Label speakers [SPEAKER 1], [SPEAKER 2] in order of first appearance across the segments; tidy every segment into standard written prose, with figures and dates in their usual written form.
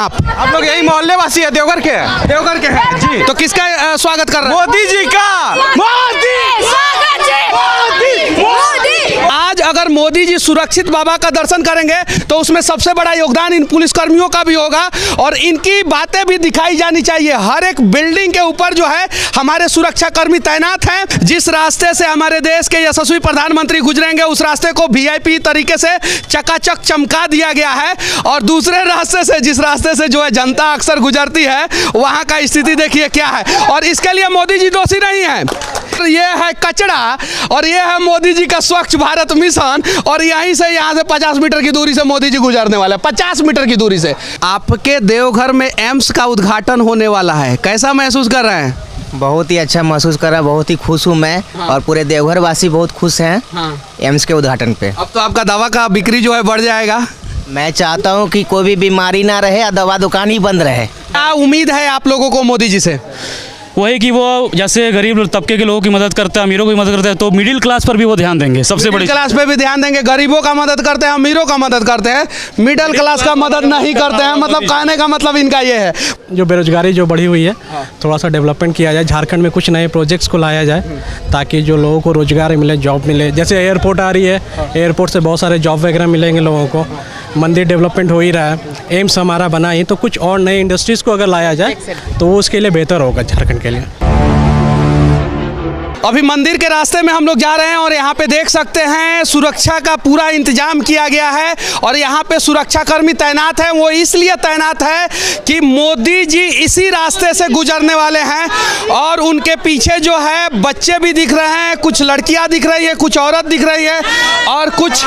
[SPEAKER 1] आप लोग यही मोहल्ले वासी है, देवघर के हैं? देवघर के हैं जी। तो किसका स्वागत कर रहे हैं? मोदी जी का। मोदी आज अगर मोदी जी सुरक्षित बाबा का दर्शन करेंगे तो उसमें सबसे बड़ा योगदान इन पुलिसकर्मियों का भी होगा और इनकी बातें भी दिखाई जानी चाहिए। हर एक बिल्डिंग के ऊपर जो है हमारे सुरक्षा कर्मी तैनात हैं। जिस रास्ते से हमारे देश के यशस्वी प्रधानमंत्री गुजरेंगे उस रास्ते को वीआईपी तरीके से चकाचक चमका दिया गया है और दूसरे रास्ते से, जिस रास्ते से जो है जनता अक्सर गुजरती है, वहाँ का स्थिति देखिए क्या है। और इसके लिए मोदी जी दोषी नहीं है। ये है कचरा और ये है मोदी जी का स्वच्छ भारत मिशन और यहीं से, यहाँ से 50 मीटर की दूरी से मोदी जी गुजरने वाले हैं। 50 मीटर की दूरी से आपके देवघर में एम्स का उद्घाटन होने वाला है। कैसा महसूस कर रहे हैं?
[SPEAKER 2] बहुत ही अच्छा महसूस कर रहा, बहुत ही खुश हूँ मैं। हाँ। और पूरे देवघर वासी बहुत खुश हैं। हाँ। एम्स के उद्घाटन पे। अब
[SPEAKER 1] तो आपका दवा का बिक्री जो है बढ़ जाएगा।
[SPEAKER 2] मैं चाहता हूँ कि कोई भी बीमारी ना रहे और दवा दुकान ही बंद रहे।
[SPEAKER 1] क्या उम्मीद है आप लोगों को मोदी जी से?
[SPEAKER 3] वही कि वो जैसे गरीब तबके के लोगों की मदद करते हैं, अमीरों की मदद करते हैं, तो मिडिल क्लास पर भी वो ध्यान देंगे। सबसे बड़ी
[SPEAKER 1] क्लास पे भी ध्यान देंगे। गरीबों का मदद करते हैं, अमीरों का मदद करते हैं, मिडिल क्लास का मदद नहीं करते हैं। मतलब कहने का मतलब इनका ये है।
[SPEAKER 4] जो बेरोजगारी जो बढ़ी हुई है, थोड़ा सा डेवलपमेंट किया जाए, झारखंड में कुछ नए प्रोजेक्ट्स को लाया जाए ताकि जो लोगों को रोजगार मिले, जॉब मिले। जैसे एयरपोर्ट आ रही है, एयरपोर्ट से बहुत सारे जॉब वगैरह मिलेंगे लोगों को। मंदिर डेवलपमेंट हो ही रहा है, एम्स हमारा बना ही, तो कुछ और नए इंडस्ट्रीज़ को अगर लाया जाए तो वो उसके लिए बेहतर होगा झारखंड के लिए।
[SPEAKER 1] अभी मंदिर के रास्ते में हम लोग जा रहे हैं और यहाँ पे देख सकते हैं सुरक्षा का पूरा इंतजाम किया गया है और यहाँ पे सुरक्षा कर्मी तैनात हैं। वो इसलिए तैनात है कि मोदी जी इसी रास्ते से गुजरने वाले हैं और उनके पीछे जो है बच्चे भी दिख रहे हैं, कुछ लड़कियाँ दिख रही है, कुछ औरत दिख रही है और कुछ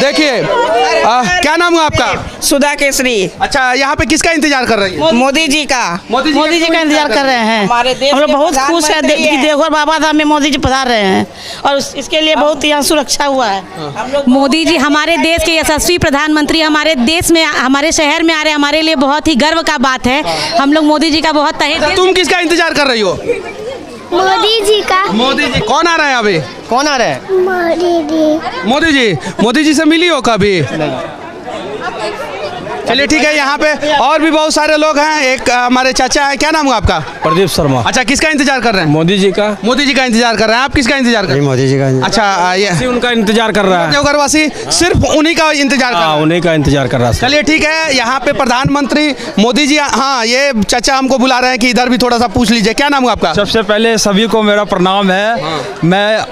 [SPEAKER 1] देखिए। क्या नाम है आपका?
[SPEAKER 5] सुधा केसरी।
[SPEAKER 1] अच्छा, यहाँ पे किसका इंतजार कर रही है?
[SPEAKER 5] मोदी जी का। मोदी जी का इंतजार कर रहे हैं। हम लोग बहुत खुश है कि देवघर बाबा धाम में मोदी जी पधार रहे हैं और इसके लिए बहुत यहाँ सुरक्षा हुआ है।
[SPEAKER 6] मोदी जी हमारे देश के यशस्वी प्रधानमंत्री हमारे देश में, हमारे शहर में आ रहे हैं, हमारे लिए बहुत ही गर्व का बात है। हम लोग मोदी जी का बहुत तहे।
[SPEAKER 1] तुम किसका इंतजार कर रही हो?
[SPEAKER 7] मोदी जी का।
[SPEAKER 1] मोदी जी कौन आ रहे हैं अभी?
[SPEAKER 2] कौन आ रहे हैं?
[SPEAKER 1] मोदी जी से मिली हो कभी? चलिए ठीक है। यहाँ पे और भी बहुत सारे लोग हैं। एक हमारे चाचा है, क्या नाम है आपका?
[SPEAKER 4] प्रदीप शर्मा।
[SPEAKER 1] अच्छा, किसका इंतजार कर रहे हैं?
[SPEAKER 4] मोदी जी का।
[SPEAKER 1] मोदी जी का इंतजार कर रहे हैं। आप किसका इंतजार कर रहे हैं?
[SPEAKER 4] मोदी जी का।
[SPEAKER 1] अच्छा, ये
[SPEAKER 4] उनका इंतजार कर रहा है।
[SPEAKER 1] देवघर वासी सिर्फ उन्हीं का इंतजार कर रहा है।
[SPEAKER 4] उन्हीं का इंतजार कर रहा है।
[SPEAKER 1] चलिए ठीक है। यहाँ पे प्रधानमंत्री मोदी जी, हाँ, ये चाचा हमको बुला रहे हैं कि इधर भी थोड़ा सा पूछ लीजिए। क्या नाम है आपका?
[SPEAKER 8] सबसे पहले सभी को मेरा प्रणाम है। मैं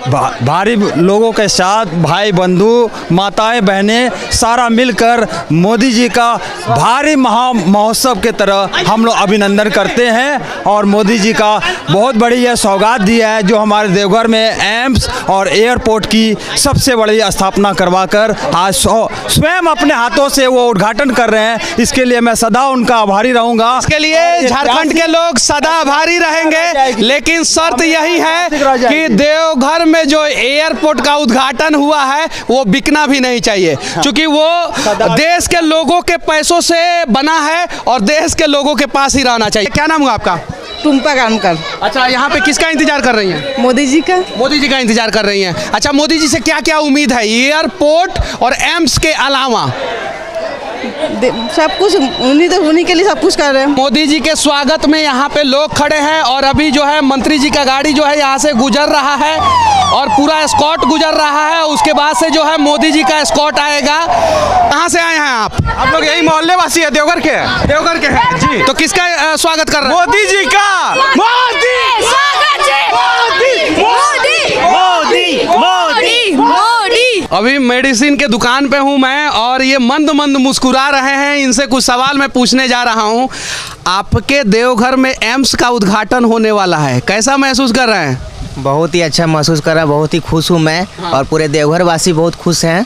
[SPEAKER 8] भारी लोगों के साथ, भाई बंधु, माताएं बहनें, सारा मिलकर मोदी जी का भारी महा महोत्सव के तरह हम लोग अभिनंदन करते हैं और मोदी जी का बहुत बड़ी यह सौगात दिया है जो हमारे देवघर में एम्स और एयरपोर्ट की सबसे बड़ी स्थापना करवाकर आज स्वयं अपने हाथों से वो उद्घाटन कर रहे हैं। इसके लिए मैं सदा उनका आभारी रहूंगा।
[SPEAKER 1] इसके लिए झारखंड के लोग सदा आभारी रहेंगे, लेकिन शर्त यही है कि देवघर में जो एयरपोर्ट का उद्घाटन हुआ है वो बिकना भी नहीं चाहिए, क्योंकि वो देश के लोगों के पैसों से बना है और देश के लोगों के पास ही रहना चाहिए। क्या नाम है आपका?
[SPEAKER 5] टुम्पा कामकर।
[SPEAKER 1] अच्छा, यहाँ पे किसका इंतजार कर रही हैं?
[SPEAKER 5] मोदी जी का।
[SPEAKER 1] मोदी जी का इंतजार कर रही हैं। अच्छा, मोदी जी से क्या क्या उम्मीद है एयरपोर्ट और एम्स के अलावा?
[SPEAKER 5] सब कुछ उन्हीं के लिए सब कुछ कर रहे हैं।
[SPEAKER 1] मोदी जी के स्वागत में यहाँ पे लोग खड़े हैं और अभी जो है मंत्री जी का गाड़ी जो है यहाँ से गुजर रहा है और पूरा एस्कॉर्ट गुजर रहा है। उसके बाद से जो है मोदी जी का एस्कॉर्ट आएगा। कहाँ से आए हैं आप? आप लोग यही मोहल्ले वासी है, देवघर के हैं? देवघर के हैं जी। तो किसका स्वागत कर रहे हैं? मोदी जी का। अभी मेडिसिन के दुकान पे हूँ मैं और ये मंद मंद मुस्कुरा रहे हैं। इनसे कुछ सवाल मैं पूछने जा रहा हूँ। आपके देवघर में एम्स का उद्घाटन होने वाला है, कैसा महसूस कर रहे हैं?
[SPEAKER 2] बहुत ही अच्छा महसूस कर रहा, बहुत ही खुश हूँ मैं। और पूरे देवघर वासी बहुत खुश हैं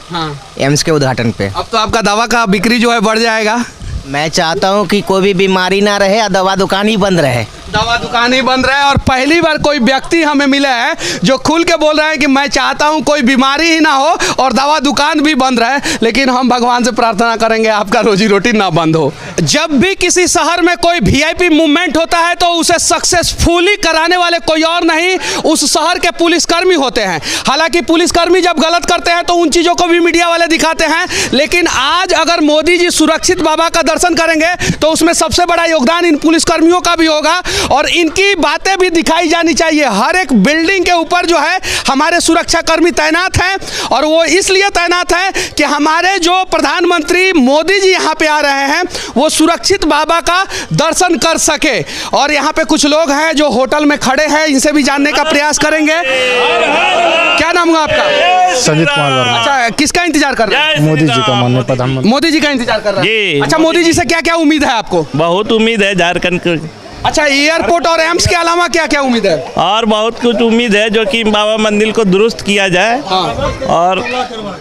[SPEAKER 2] एम्स के उद्घाटन पे।
[SPEAKER 1] अब तो आपका दवा का बिक्री जो है बढ़ जाएगा।
[SPEAKER 2] मैं चाहता हूँ कि कोई भी बीमारी ना रहे और दवा दुकान ही बंद रहे।
[SPEAKER 1] दवा दुकान ही बंद रहा है। और पहली बार कोई व्यक्ति हमें मिला है जो खुल के बोल रहा है कि मैं चाहता हूं कोई बीमारी ही ना हो और दवा दुकान भी बंद रहे, लेकिन हम भगवान से प्रार्थना करेंगे आपका रोजी रोटी ना बंद हो। जब भी किसी शहर में कोई वीआईपी मूवमेंट होता है तो उसे सक्सेसफुली कराने वाले कोई और नहीं, उस शहर के पुलिसकर्मी होते हैं। हालांकि पुलिसकर्मी जब गलत करते हैं तो उन चीज़ों को भी मीडिया वाले दिखाते हैं, लेकिन आज अगर मोदी जी सुरक्षित बाबा का दर्शन करेंगे तो उसमें सबसे बड़ा योगदान इन पुलिसकर्मियों का भी होगा और इनकी बातें भी दिखाई जानी चाहिए। हर एक बिल्डिंग के ऊपर जो है हमारे सुरक्षाकर्मी तैनात हैं और वो इसलिए तैनात हैं कि हमारे जो प्रधानमंत्री मोदी जी यहाँ पे आ रहे हैं वो सुरक्षित बाबा का दर्शन कर सके। और यहाँ पे कुछ लोग हैं जो होटल में खड़े हैं, इनसे भी जानने का प्रयास करेंगे। क्या नाम है आपका?
[SPEAKER 9] संजीत कुमार वर्मा।
[SPEAKER 1] अच्छा, किसका इंतजार कर रहे हैं?
[SPEAKER 9] मोदी जी का, माननीय प्रधानमंत्री
[SPEAKER 1] मोदी जी का इंतजार कर रहे हैं।
[SPEAKER 10] जी।
[SPEAKER 1] अच्छा, मोदी जी से क्या क्या उम्मीद है आपको?
[SPEAKER 10] बहुत उम्मीद है झारखंड को।
[SPEAKER 1] अच्छा, एयरपोर्ट और एम्स के अलावा क्या क्या उम्मीद है?
[SPEAKER 10] और बहुत कुछ उम्मीद है, जो कि बाबा मंदिर को दुरुस्त किया जाए। और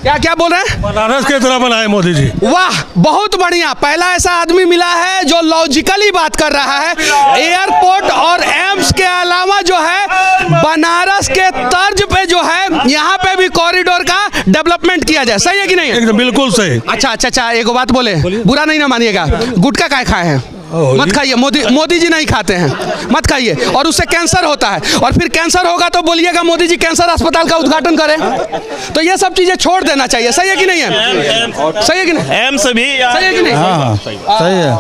[SPEAKER 1] क्या क्या बोल रहे हैं?
[SPEAKER 9] बनारस की तरह बनाए मोदी जी।
[SPEAKER 1] वाह, बहुत बढ़िया। पहला ऐसा आदमी मिला है जो लॉजिकली बात कर रहा है। एयरपोर्ट और एम्स के अलावा जो है बनारस के तर्ज पे जो है यहाँ पे भी कॉरिडोर का डेवलपमेंट किया जाए। सही है कि नहीं?
[SPEAKER 9] एकदम बिल्कुल सही।
[SPEAKER 1] अच्छा, एक बात बोले, बुरा नहीं ना मानिएगा। गुटखा काय खाए हैं? मत खाइए। मोदी जी नहीं खाते हैं, मत खाइए। और उससे कैंसर होता है, और फिर कैंसर होगा तो बोलिएगा मोदी जी कैंसर अस्पताल का उद्घाटन करें। तो ये सब चीजें छोड़ देना चाहिए। सही है कि नहीं है? सही है कि नहीं?
[SPEAKER 10] एम्स भी
[SPEAKER 1] सही है कि नहीं?
[SPEAKER 9] हाँ, सही है।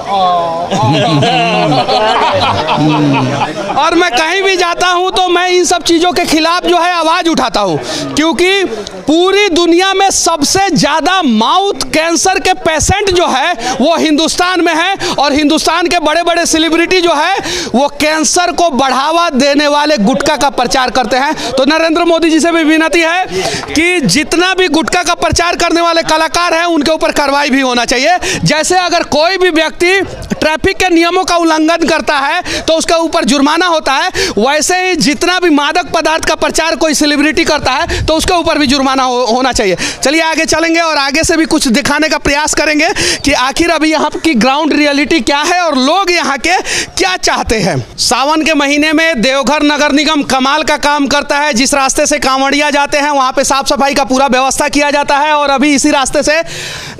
[SPEAKER 1] और मैं कहीं भी जाता हूं तो मैं इन सब चीजों के खिलाफ जो है आवाज उठाता हूं, क्योंकि पूरी दुनिया में सबसे ज्यादा माउथ कैंसर के पेशेंट जो है वो हिंदुस्तान में है। और हिंदुस्तान के बड़े बड़े सेलिब्रिटी जो है वो कैंसर को बढ़ावा देने वाले गुटखा का प्रचार करते हैं। तो नरेंद्र मोदी जी से भी विनती है कि जितना भी गुटखा का प्रचार करने वाले कलाकार हैं उनके ऊपर कार्रवाई भी होना चाहिए। जैसे अगर कोई भी व्यक्ति ट्रैफिक के नियमों का उल्लंघन करता है तो उसके ऊपर जुर्माना होता है, वैसे ही जितना भी मादक पदार्थ का प्रचार कोई सेलिब्रिटी करता है तो उसके ऊपर भी जुर्माना होना चाहिए। चलिए आगे चलेंगे और आगे से भी कुछ दिखाने का प्रयास करेंगे कि आखिर अभी यहाँ की ग्राउंड रियलिटी क्या है और लोग यहाँ के क्या चाहते हैं। सावन के महीने में देवघर नगर निगम कमाल का काम करता है। जिस रास्ते से कांवड़िया जाते हैं वहाँ पे साफ सफाई का पूरा व्यवस्था किया जाता है और अभी इसी रास्ते से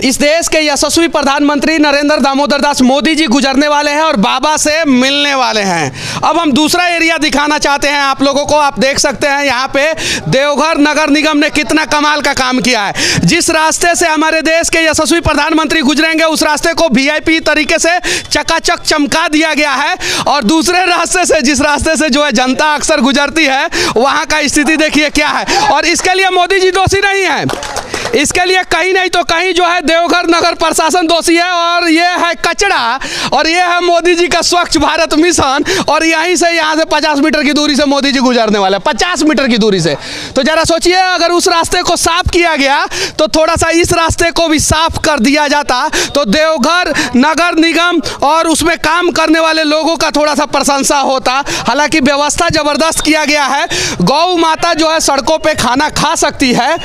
[SPEAKER 1] इस देश के यशस्वी प्रधानमंत्री नरेंद्र दामोदर दास मोदी जी गुजरने वाले हैं और बाबा से मिलने वाले हैं। अब हम दूसरा एरिया दिखाना चाहते हैं आप लोगों को। आप देख सकते हैं यहाँ पे देवघर नगर निगम ने कितना कमाल का काम किया है। जिस रास्ते से हमारे देश के यशस्वी प्रधानमंत्री गुजरेंगे उस रास्ते को वीआईपी तरीके से चकाचक चमका दिया गया है और दूसरे रास्ते से, जिस रास्ते से जो है जनता अक्सर गुजरती है, वहाँ का स्थिति देखिए क्या है। और इसके लिए मोदी जी दोषी नहीं है, इसके लिए कहीं नहीं तो कहीं जो है देवघर नगर प्रशासन दोषी है। और ये है कचरा और ये है मोदी जी का स्वच्छ भारत मिशन। और यहीं से यहाँ से 50 मीटर की दूरी से मोदी जी गुजरने वाले, 50 मीटर की दूरी से। तो जरा सोचिए, अगर उस रास्ते को साफ किया गया तो थोड़ा सा इस रास्ते को भी साफ कर दिया जाता तो देवघर नगर निगम और उसमें काम करने वाले लोगों का थोड़ा सा प्रशंसा होता। हालांकि व्यवस्था जबरदस्त किया गया है। गौ माता जो है सड़कों पे खाना खा सकती है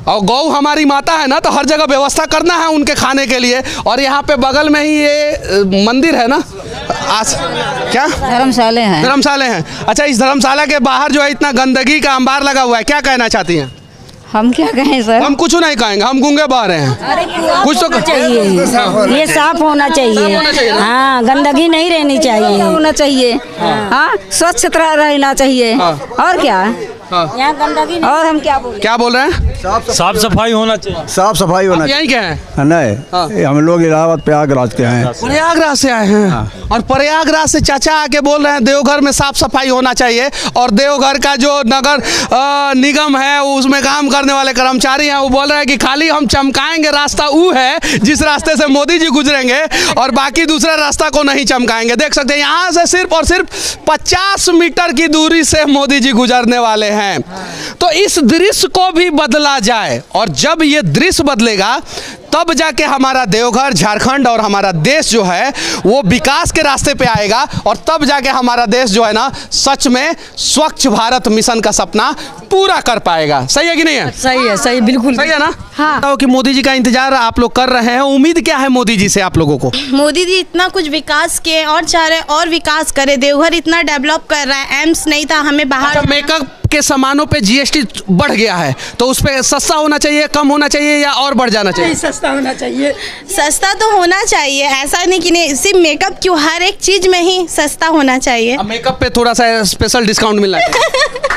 [SPEAKER 1] और गौ हमारी माता है ना, तो हर जगह व्यवस्था करना है उनके खाने के लिए। और यहाँ पे बगल में ही ये मंदिर है ना, क्या
[SPEAKER 5] धर्मशाले हैं।
[SPEAKER 1] धर्मशाले हैं। अच्छा, इस धर्मशाला के बाहर जो है इतना गंदगी का अंबार लगा हुआ है, क्या कहना चाहती हैं?
[SPEAKER 5] हम क्या कहें सर?
[SPEAKER 1] हम कुछ नहीं कहेंगे, हम गूंगे बह रहे हैं। कुछ तो
[SPEAKER 5] चाहिए, ये साफ होना चाहिए। हाँ, गंदगी नहीं रहनी चाहिए, होना चाहिए। हाँ, स्वच्छ रहना चाहिए। और क्या यहाँ गंदगी नहीं। और हम क्या बोल रहे हैं?
[SPEAKER 8] साफ सफाई होना चाहिए। साफ सफाई होना
[SPEAKER 1] यही क्या है?
[SPEAKER 8] नहीं, हम लोग इलाहाबाद प्रयागराज के हैं।
[SPEAKER 1] प्रयागराज से आए हैं। और प्रयागराज से चाचा आके बोल रहे हैं देवघर में साफ सफाई होना चाहिए। और देवघर का जो नगर निगम है उसमें काम करने वाले कर्मचारी हैं वो बोल रहे हैं कि खाली हम चमकाएंगे रास्ता वो है जिस रास्ते से मोदी जी गुजरेंगे और बाकी दूसरे रास्ता को नहीं चमकाएंगे। देख सकते हैं यहाँ से सिर्फ और सिर्फ 50 मीटर की दूरी से मोदी जी गुजरने वाले हैं। तो इस दृश्य को भी बदला बदला जाए, और जब ये दृश्य बदलेगा तब जाके हमारा देवघर, झारखंड और हमारा देश जो है वो विकास के रास्ते पे आएगा, और तब जाके हमारा देश जो है ना सच में स्वच्छ भारत मिशन का सपना पूरा कर पाएगा। सही है कि नहीं है?
[SPEAKER 5] सही है, सही, बिल्कुल
[SPEAKER 1] सही है ना?
[SPEAKER 5] हाँ।
[SPEAKER 1] तो कि मोदी जी का इंतजार आप लोग कर रहे हैं, उम्मीद क्या है मोदी जी से आप लोगों को?
[SPEAKER 6] मोदी जी इतना कुछ विकास किए और चाह रहे और विकास करे। देवघर इतना डेवलप कर रहा है, एम्स नहीं था, हमें बाहर
[SPEAKER 1] मेकअप के सामानों पे जीएसटी बढ़ गया है, तो उस पे सस्ता होना चाहिए, कम होना चाहिए, या और बढ़ जाना चाहिए?
[SPEAKER 5] सस्ता होना चाहिए।
[SPEAKER 6] सस्ता तो होना चाहिए, ऐसा नहीं कि नहीं, सिर्फ मेकअप क्यों, हर एक चीज में ही सस्ता होना चाहिए।
[SPEAKER 1] मेकअप पे थोड़ा सा स्पेशल डिस्काउंट मिलना चाहिए।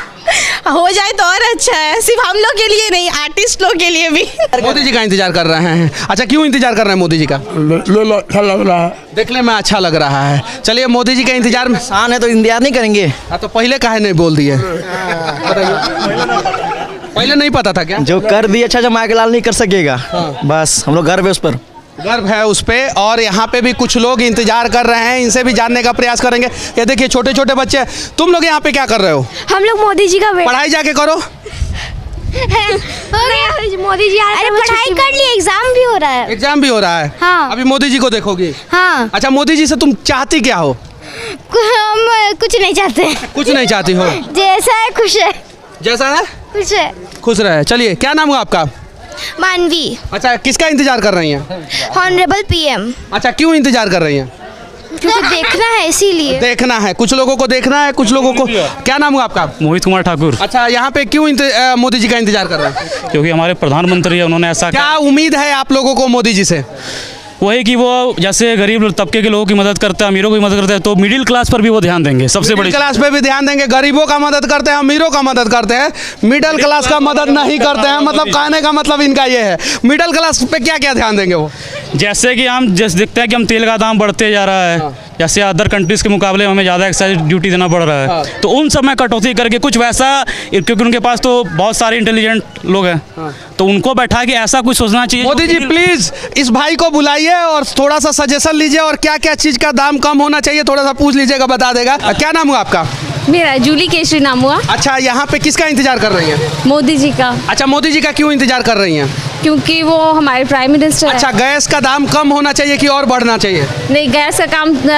[SPEAKER 6] हो जाए तो और अच्छा है, सिर्फ हम लोग के लिए नहीं, आर्टिस्ट लोग के लिए भी।
[SPEAKER 1] मोदी जी का इंतजार कर रहे हैं। अच्छा, क्यों इंतजार कर रहे हैं मोदी जी का?
[SPEAKER 9] अच्छा लग रहा है,
[SPEAKER 1] देखने में अच्छा लग रहा है। चलिए, मोदी जी के इंतजार में
[SPEAKER 2] आसान है तो इंतजार नहीं करेंगे।
[SPEAKER 1] तो पहले काहे नहीं बोल दिए? पहले नहीं पता था क्या?
[SPEAKER 2] जो कर दिए अच्छा जमा के लाल नहीं कर सकेगा। बस हम लोग गर्व है उस पर,
[SPEAKER 1] गर्व है उस पे। और यहाँ पे भी कुछ लोग इंतजार कर रहे हैं, इनसे भी जानने का प्रयास करेंगे। ये देखिए छोटे छोटे बच्चे, तुम लोग यहाँ पे क्या कर रहे हो?
[SPEAKER 7] हम लोग मोदी जी का
[SPEAKER 1] पढ़ाई जाके करो।
[SPEAKER 7] मोदी जी अरे पढ़ाई कर लिए, एग्जाम भी हो रहा है।
[SPEAKER 1] एग्जाम भी हो रहा है?
[SPEAKER 7] हाँ।
[SPEAKER 1] अभी मोदी जी को देखोगी?
[SPEAKER 7] हाँ।
[SPEAKER 1] अच्छा, मोदी जी से तुम चाहती क्या हो?
[SPEAKER 7] हम कुछ नहीं चाहते।
[SPEAKER 1] कुछ नहीं चाहती हो?
[SPEAKER 7] जैसा है खुश है।
[SPEAKER 1] जैसा है
[SPEAKER 7] खुश है।
[SPEAKER 1] खुश रहे। चलिए, क्या नाम है आपका?
[SPEAKER 7] मानवी।
[SPEAKER 1] अच्छा, किसका इंतजार कर रही हैं?
[SPEAKER 7] Honourable PM.
[SPEAKER 1] अच्छा, क्यों इंतजार कर रही हैं?
[SPEAKER 7] क्योंकि देखना है, इसीलिए।
[SPEAKER 1] देखना है, कुछ लोगों को देखना है, कुछ लोगों को। क्या नाम है आपका?
[SPEAKER 3] मोहित कुमार ठाकुर।
[SPEAKER 1] अच्छा, यहाँ पे क्यों मोदी जी का इंतजार कर रहे हैं?
[SPEAKER 3] क्योंकि हमारे प्रधानमंत्री है, उन्होंने ऐसा
[SPEAKER 1] क्या उम्मीद है आप लोगों को मोदी जी से?
[SPEAKER 3] वही कि वो जैसे गरीब तबके के लोगों की मदद करते हैं, अमीरों की मदद करते हैं, तो मिडिल क्लास पर भी वो ध्यान देंगे। सबसे बड़ी
[SPEAKER 1] क्लास पे भी ध्यान देंगे, गरीबों का मदद करते हैं, अमीरों का मदद करते हैं, मिडिल क्लास का मदद नहीं करते हैं। मतलब कहने का मतलब इनका ये है, मिडिल क्लास पे क्या क्या ध्यान देंगे वो?
[SPEAKER 3] जैसे कि हम जैसे देखते हैं कि हम तेल का दाम बढ़ते जा रहा है, जैसे अदर कंट्रीज़ के मुकाबले हमें ज़्यादा एक्साइज ड्यूटी देना पड़ रहा है, तो उन सब में कटौती करके कुछ वैसा, क्योंकि उनके पास तो बहुत सारे इंटेलिजेंट लोग हैं, तो उनको बैठा के ऐसा कुछ सोचना चाहिए।
[SPEAKER 1] मोदी जी प्लीज़ इस भाई को बुलाइए और थोड़ा सा सजेशन लीजिए, और क्या क्या चीज़ का दाम कम होना चाहिए थोड़ा सा पूछ लीजिएगा, बता देगा। क्या नाम हुआ आपका?
[SPEAKER 5] मेरा जूली केशरी नाम हुआ।
[SPEAKER 1] अच्छा, यहाँ पे किसका इंतजार कर रही हैं?
[SPEAKER 5] मोदी जी का।
[SPEAKER 1] अच्छा, मोदी जी का क्यों इंतजार कर रही हैं?
[SPEAKER 5] क्योंकि वो हमारे प्राइम मिनिस्टर है।
[SPEAKER 1] अच्छा, गैस का दाम कम होना चाहिए कि और बढ़ना चाहिए?
[SPEAKER 5] नहीं, गैस का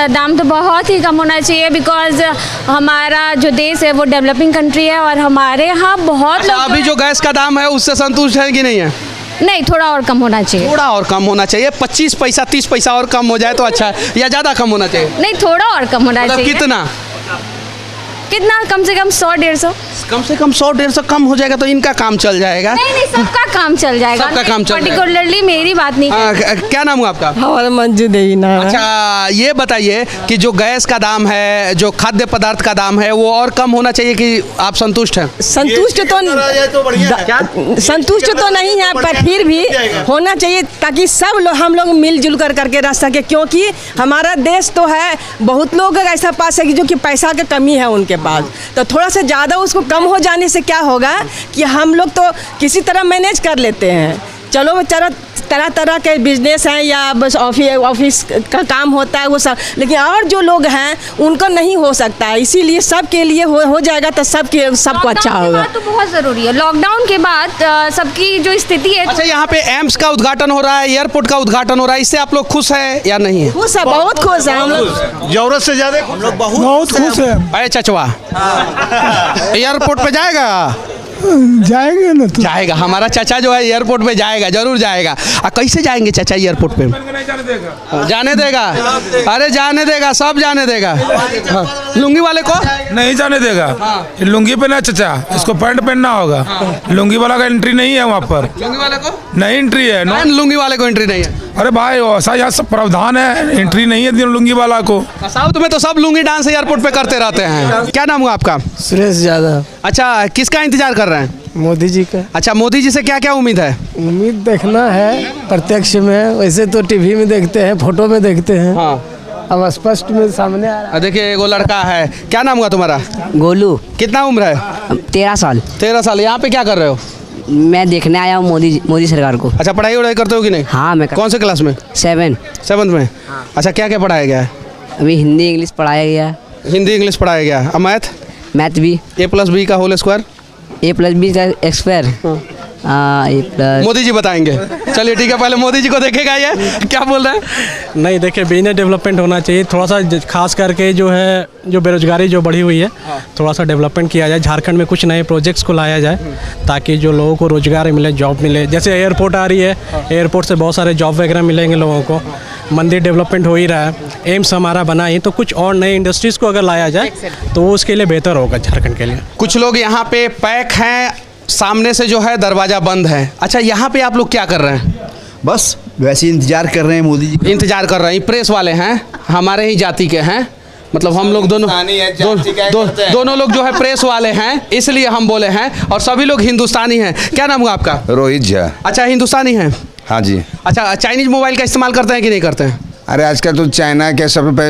[SPEAKER 5] दाम तो बहुत ही कम होना चाहिए, बिकॉज हमारा जो देश है वो डेवलपिंग कंट्री है, और हमारे यहाँ बहुत लोग
[SPEAKER 1] अभी जो गैस का दाम है उससे संतुष्ट है कि नहीं है?
[SPEAKER 5] नहीं, थोड़ा और कम होना चाहिए।
[SPEAKER 1] थोड़ा और कम होना चाहिए, 25 पैसा 30 पैसा और कम हो जाए तो अच्छा है, या ज़्यादा कम होना चाहिए?
[SPEAKER 5] नहीं, थोड़ा और कम होना
[SPEAKER 1] मतलब
[SPEAKER 5] चाहिए।
[SPEAKER 1] कितना?
[SPEAKER 5] कितना? कम से कम 100-150।
[SPEAKER 1] कम से कम 100-150 कम हो जाएगा तो इनका काम चल जाएगा।
[SPEAKER 5] नहीं, सबका काम चल जाएगा।
[SPEAKER 1] सबका काम चल जाएगा।
[SPEAKER 5] पर्टिकुलरली मेरी बात नहीं।
[SPEAKER 1] क्या नाम हुआ आपका?
[SPEAKER 5] हमारा मंजू देवी नाम।
[SPEAKER 1] अच्छा, ये बताइए कि जो गैस का दाम है, जो खाद्य पदार्थ का दाम है, वो और कम होना चाहिए कि आप संतुष्ट हैं?
[SPEAKER 5] संतुष्ट तो नहीं है, पर फिर भी होना चाहिए, ताकि सब लोग हम लोग मिलजुल कर करके रह सके, क्योंकि हमारा देश तो है, बहुत लोग ऐसा पास है कि जो कि पैसा की कमी है उनके पास, तो थोड़ा सा ज़्यादा उसको कम हो जाने से क्या होगा कि हम लोग तो किसी तरह मैनेज कर लेते हैं। चलो तरह तरह के बिजनेस हैं या बस ऑफिस का काम होता है वो सब, लेकिन और जो लोग हैं उनको नहीं हो सकता है, इसीलिए सबके लिए हो जाएगा तो सबको अच्छा होगा।
[SPEAKER 11] तो बहुत ज़रूरी है, लॉकडाउन के बाद सबकी जो स्थिति है।
[SPEAKER 1] अच्छा, यहाँ पे एम्स का उद्घाटन हो रहा है, एयरपोर्ट का उद्घाटन हो रहा है, इससे आप लोग खुश हैं या नहीं है?
[SPEAKER 5] खुश है, बहुत खुश है हम लोग,
[SPEAKER 9] जरूरत से ज्यादा हम लोग बहुत खुश हैं।
[SPEAKER 1] अरे चचवा, एयरपोर्ट पे जाएगा?
[SPEAKER 9] जाएंगे ना तो
[SPEAKER 1] जाएगा, हमारा चाचा जो है एयरपोर्ट पे जाएगा, जरूर जाएगा। कैसे जाएंगे चाचा एयरपोर्ट पे? जाने देगा? अरे जाने देगा, सब जाने देगा। लुंगी वाले को
[SPEAKER 12] नहीं जाने देगा। लुंगी पे ना चाचा, इसको पैंट पहनना होगा। लुंगी वाला का एंट्री नहीं है वहाँ पर।
[SPEAKER 1] लुंगी वाले को
[SPEAKER 12] नहीं एंट्री है,
[SPEAKER 1] लुंगी वाले को एंट्री नहीं है।
[SPEAKER 12] अरे भाई ऐसा यहाँ सब प्रावधान है, एंट्री नहीं है लुंगी वाला को।
[SPEAKER 1] साउथ में तो सब लुंगी डांस एयरपोर्ट पे करते रहते हैं। क्या नाम हुआ आपका?
[SPEAKER 13] सुरेश यादव।
[SPEAKER 1] अच्छा, किसका इंतजार कर रहे हैं?
[SPEAKER 13] मोदी जी का।
[SPEAKER 1] अच्छा, मोदी जी से क्या क्या उम्मीद है?
[SPEAKER 13] उम्मीद देखना है प्रत्यक्ष में, वैसे तो टीवी में देखते हैं, फोटो में देखते हैं। अब स्पष्ट में सामने आ रहा है।
[SPEAKER 1] देखिए, एगो लड़का है। क्या नाम हुआ तुम्हारा?
[SPEAKER 14] गोलू।
[SPEAKER 1] कितना उम्र है?
[SPEAKER 14] 13 साल।
[SPEAKER 1] 13 साल। यहाँ पे क्या कर रहे हो?
[SPEAKER 14] मैं देखने आया हूँ मोदी सरकार को।
[SPEAKER 1] अच्छा, पढ़ाई वढ़ाई करते हो कि नहीं?
[SPEAKER 14] हाँ, मैं
[SPEAKER 1] कौन से क्लास में?
[SPEAKER 14] 7th
[SPEAKER 1] में। अच्छा, क्या क्या पढ़ाया गया है?
[SPEAKER 14] अभी हिंदी इंग्लिश पढ़ाया गया।
[SPEAKER 1] हिंदी इंग्लिश पढ़ाया गया। मैथ?
[SPEAKER 14] मैथ भी।
[SPEAKER 1] A+B का होल स्क्वायर?
[SPEAKER 14] A+B का स्क्वायर ये प्लस
[SPEAKER 1] मोदी जी बताएंगे। चलिए ठीक है, पहले मोदी जी को देखेगा ये क्या बोल रहे हैं।
[SPEAKER 4] नहीं देखिए, बिजनेस डेवलपमेंट होना चाहिए थोड़ा सा, खास करके जो है जो बेरोजगारी जो बढ़ी हुई है, थोड़ा सा डेवलपमेंट किया जाए। झारखंड में कुछ नए प्रोजेक्ट्स को लाया जाए ताकि जो लोगों को रोजगार मिले, जॉब मिले। जैसे एयरपोर्ट आ रही है, एयरपोर्ट से बहुत सारे जॉब वगैरह मिलेंगे लोगों को। मंदिर डेवलपमेंट हो ही रहा है, एम्स हमारा बना ही, तो कुछ और नए इंडस्ट्रीज़ को अगर लाया जाए तो वो उसके लिए बेहतर होगा झारखंड के लिए।
[SPEAKER 1] कुछ लोग यहाँ पे पैक हैं, सामने से जो है दरवाज़ा बंद है। अच्छा, यहाँ पे आप लोग क्या कर रहे हैं?
[SPEAKER 15] बस वैसे इंतजार कर रहे हैं, मोदी जी
[SPEAKER 1] इंतजार कर रहे हैं। प्रेस वाले हैं, हमारे ही जाति के हैं, मतलब हम लोग दोनों लोग जो है प्रेस वाले हैं, इसलिए हम बोले हैं। और सभी लोग हिंदुस्तानी हैं। क्या नाम हुआ आपका?
[SPEAKER 16] रोहित झा।
[SPEAKER 1] अच्छा, हिंदुस्तानी हैं?
[SPEAKER 16] हाँ जी।
[SPEAKER 1] अच्छा, चाइनीज मोबाइल का इस्तेमाल करते हैं कि नहीं करते हैं?
[SPEAKER 16] अरे आजकल तो चाइना के सब पे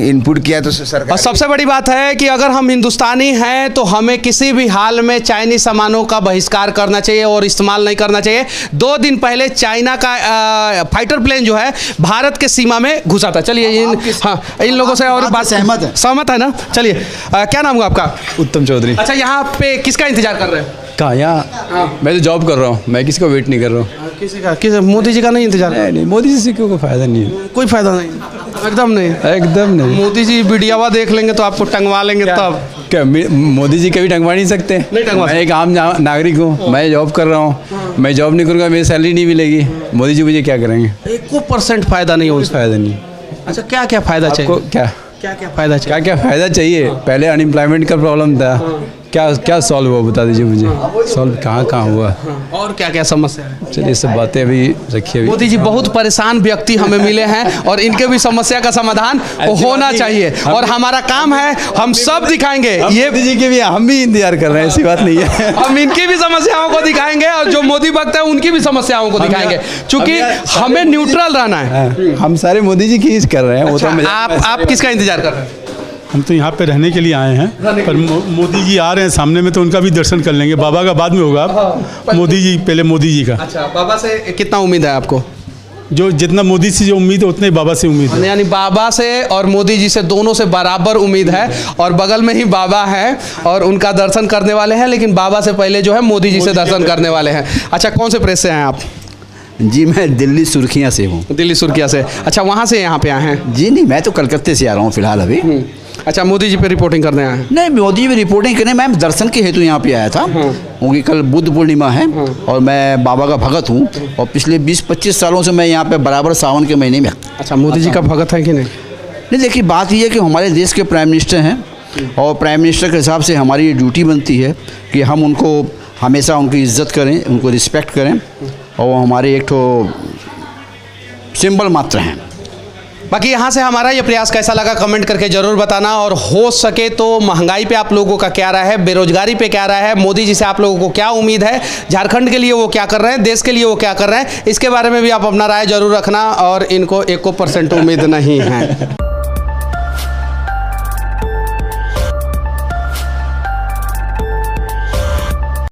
[SPEAKER 16] इनपुट किया तो सरकार।
[SPEAKER 1] और सबसे बड़ी बात है कि अगर हम हिंदुस्तानी हैं तो हमें किसी भी हाल में चाइनीज सामानों का बहिष्कार करना चाहिए और इस्तेमाल नहीं करना चाहिए। 2 दिन पहले चाइना का फाइटर प्लेन जो है भारत के सीमा में घुसा था। चलिए इन लोगों से और बात सहमत है ना? चलिए, क्या नाम हुआ आपका?
[SPEAKER 17] उत्तम चौधरी।
[SPEAKER 1] अच्छा, यहाँ पे किसका इंतजार कर रहे हैं?
[SPEAKER 17] कहाँ? यहाँ मैं तो जॉब कर रहा हूँ, मैं किसी को वेट नहीं कर रहा हूँ।
[SPEAKER 1] किसी मोदी जी का नहीं इंतजार?
[SPEAKER 17] नहीं, मोदी जी से कोई फायदा नहीं है।
[SPEAKER 1] कोई फायदा नहीं, एकदम नहीं,
[SPEAKER 17] एकदम नहीं।
[SPEAKER 1] मोदी जी वीडियोवा देख लेंगे तो आपको टंगवा लेंगे। तब
[SPEAKER 17] क्या मोदी जी कभी टंगवा नहीं सकते?
[SPEAKER 1] नहीं टंगवा।
[SPEAKER 17] मैं एक आम नागरिक हूँ, मैं जॉब कर रहा हूँ, मैं जॉब नहीं करूँगा मेरी सैलरी नहीं मिलेगी। मोदी जी मुझे क्या करेंगे?
[SPEAKER 1] 1% फायदा नहीं हो।
[SPEAKER 17] फायदा नहीं।
[SPEAKER 1] अच्छा, क्या क्या फायदा चाहिए?
[SPEAKER 17] क्या
[SPEAKER 1] फायदा चाहिए?
[SPEAKER 17] क्या फायदा चाहिए? पहले अनएम्प्लॉयमेंट का प्रॉब्लम था, क्या सॉल्व हुआ बता दीजिए मुझे। सॉल्व कहाँ हुआ?
[SPEAKER 1] और क्या क्या समस्या है?
[SPEAKER 17] चलिए सब बातें अभी रखिए।
[SPEAKER 1] मोदी जी बहुत परेशान व्यक्ति हमें मिले हैं और इनके भी समस्या का समाधान होना चाहिए और हमारा काम है, हम सब दिखाएंगे। ये
[SPEAKER 17] मोदी जी के भी हम भी इंतजार कर रहे हैं, ऐसी बात नहीं है।
[SPEAKER 1] हम इनकी भी समस्याओं को दिखाएंगे और जो मोदी भक्त है उनकी भी समस्याओं को दिखाएंगे, क्योंकि हमें न्यूट्रल रहना है।
[SPEAKER 17] हम सारे मोदी जी की कर रहे हैं। वो तो
[SPEAKER 1] आप किसका इंतजार कर रहे हैं?
[SPEAKER 18] हम तो यहाँ पे रहने के लिए आए हैं, पर मोदी जी आ रहे हैं सामने में तो उनका भी दर्शन कर लेंगे। बाबा का बाद में होगा, मोदी जी पहले मोदी जी का।
[SPEAKER 1] अच्छा, बाबा से कितना उम्मीद है आपको?
[SPEAKER 18] जो जितना मोदी से जो उम्मीद है उतने बाबा से उम्मीद है।
[SPEAKER 1] यानी बाबा से और मोदी जी से दोनों से बराबर उम्मीद है और बगल में ही बाबा है और उनका दर्शन करने वाले हैं, लेकिन बाबा से पहले जो है मोदी जी से दर्शन करने वाले हैं। अच्छा, कौन से प्रेस से हैं आप?
[SPEAKER 15] जी मैं दिल्ली सुर्खियाँ से हूँ।
[SPEAKER 1] दिल्ली सुर्खियाँ से। अच्छा, वहाँ से यहाँ पे आए हैं?
[SPEAKER 15] जी नहीं, मैं तो कलकत्ते से आ रहा हूँ फिलहाल अभी।
[SPEAKER 1] अच्छा, मोदी जी पे रिपोर्टिंग करने आए हैं?
[SPEAKER 15] नहीं, मोदी जी पे रिपोर्टिंग करने मैं दर्शन के हेतु यहाँ पे आया था, क्योंकि कल बुद्ध पूर्णिमा है और मैं बाबा का भगत हूँ और पिछले 20-25 सालों से मैं यहाँ पे बराबर सावन के महीने में।
[SPEAKER 1] अच्छा, मोदी जी का भगत है कि नहीं?
[SPEAKER 15] नहीं, देखिए बात ये है कि हमारे देश के प्राइम मिनिस्टर हैं और प्राइम मिनिस्टर के हिसाब से हमारी ड्यूटी बनती है कि हम उनको हमेशा उनकी इज्जत करें, उनको रिस्पेक्ट करें और वो हमारे एक तो सिंबल मात्र हैं।
[SPEAKER 1] बाकी यहाँ से हमारा ये प्रयास कैसा लगा कमेंट करके ज़रूर बताना, और हो सके तो महंगाई पे आप लोगों का क्या राय है, बेरोजगारी पे क्या राय है, मोदी जी से आप लोगों को क्या उम्मीद है, झारखंड के लिए वो क्या कर रहे हैं, देश के लिए वो क्या कर रहे हैं, इसके बारे में भी आप अपना राय जरूर रखना। और इनको 1% उम्मीद नहीं है।